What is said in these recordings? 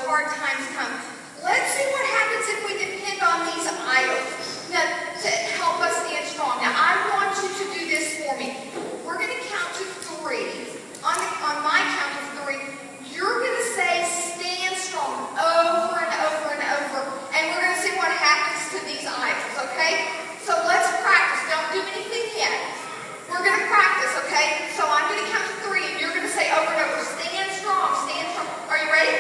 hard times come. Let's see what happens if we depend on these idols to help us stand strong. Now, I want you to do this for me. We're going to count to 3. On my count of 3, you're going to say, stand strong, over and over and over. And we're going to see what happens to these idols, okay? So let's practice. Don't do anything yet. We're going to practice, okay? So I'm going to count to 3, and you're going to say over and over, stand strong, stand strong. Are you ready?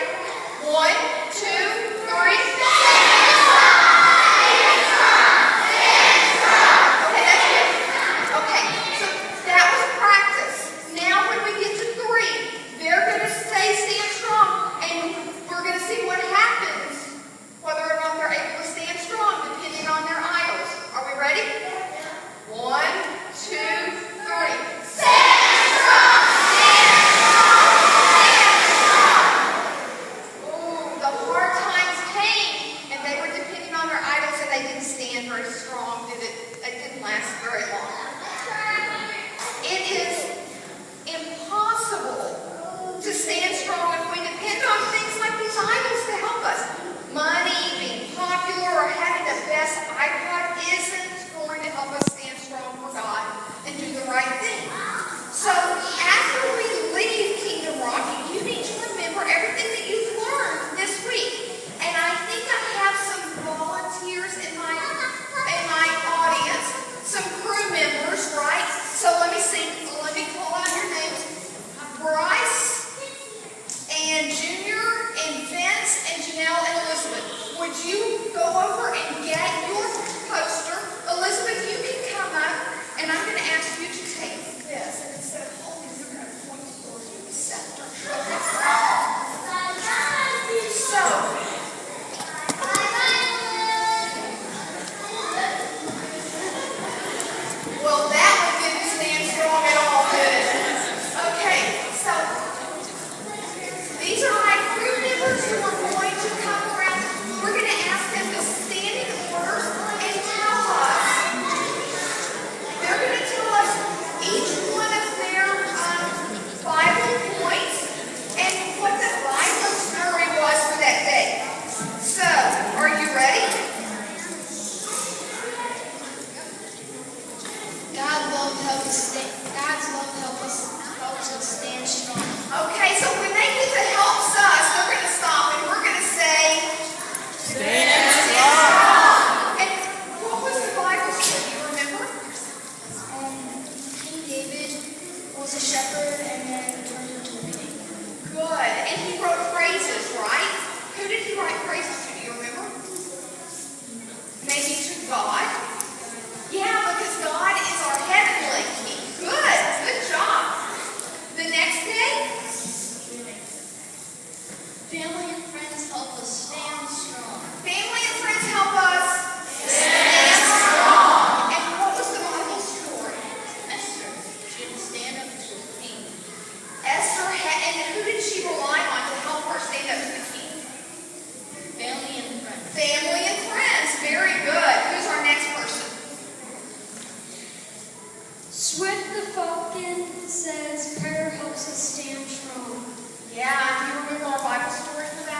1, 2, 3, stand strong. Okay, that's good. Okay, so that was practice. Now when we get to 3, they're going to say stand strong, and we're going to see what happens, whether or not they're able to stand strong, depending on their idols. Are we ready? 1, 2, 3. Stand strong! Stand strong! Stand strong! Ooh, the hard times came, and they were depending on their idols, and they didn't stand very strong, did it? It didn't last very long. It is impossible to stand strong if we depend on things like these idols to help us. Money, being popular, or having the best iPod isn't going to help us stand strong for God and do the right thing. So after we leave Kingdom Rock, you need to remember everything that you've learned this week. And I think I have some volunteers in my audience, some crew members, right? So let me see. Let me call out your names. Bryce and Junior and Vince and Janelle and Elizabeth. Would you go over and get your poster? Elizabeth, you can come up, and I'm going to ask you to take this. And instead of holding, you're going to point towards the scepter. Okay. So, well, that one didn't stand strong at all, did it? Okay, so these are my crew members who are going to come around. We're going to ask them to stand in order and tell us. They're going to tell us each one of their Bible points and what the Bible story was for that day. So, are you ready? God's love helps us stand strong. Okay, so when they get to helps us, they're going to stop and we're going to say, Stand strong. And what was the Bible story? Do you remember? King David was a shepherd and then turned into a king. Good. And he wrote praises, right? Who did he write praises to? Do you remember? Maybe to God? Yeah, because God is our heavenly king. Good. Good job. The next day? Family and friends help us stand strong. Family and friends help us stand strong. And what was the Bible story? Esther, she had to stand up to the king. Esther had, and who did she rely on to help her stand up to the king? Family and friends. Family and friends. Very good. Who's our next person? Swift the Falcon says prayer helps us stand strong. Yeah, do you remember our Bible story for that?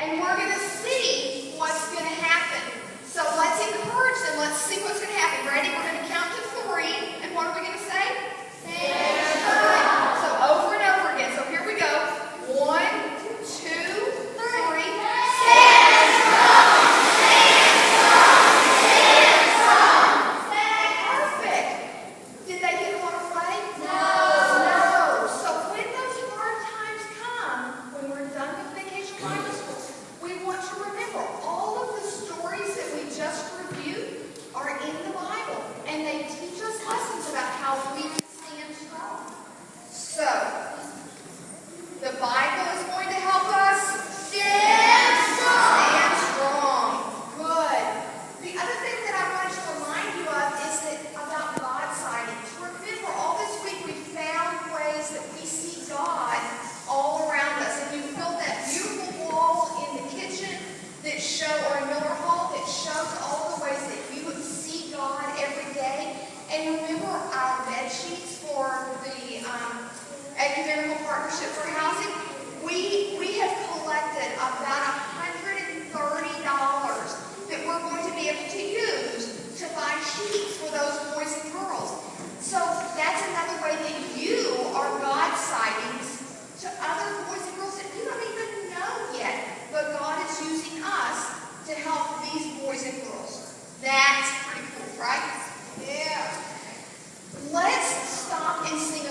and we're going to see what's going to happen. So let's encourage them. Let's see what's going to happen. Ready? We're going to count to 3, and what are we going to say? Stand strong. So over and over again. So here we go. 1, 2, 3. Stand strong. Stand strong. Stand strong. Perfect. Did they get a lot of play? No. So when those hard times come, when we're done with Vacation Bible School, we want to remember all of the stories that we just reviewed are in the Bible, and they teach us lessons about how we can stand strong. So, the Bible is going to help us stand strong. Stand strong. Good. The other thing that I wanted to remind you of is that about God sightings. Remember, all this week we found ways that we see God all around us, and you built that beautiful wall in the kitchen that show, or in Miller Hall, that shows all the ways that you would see God every day. And remember our bed sheets for the Ecumenical Partnership for Housing? We have collected about $130 that we're going to be able to use to buy sheets for those boys and girls. So that's another way that you are God sightings to other boys and girls that you don't even know yet. But God is using us to help these boys and girls. That's pretty cool, right? Yeah. Let's stop and sing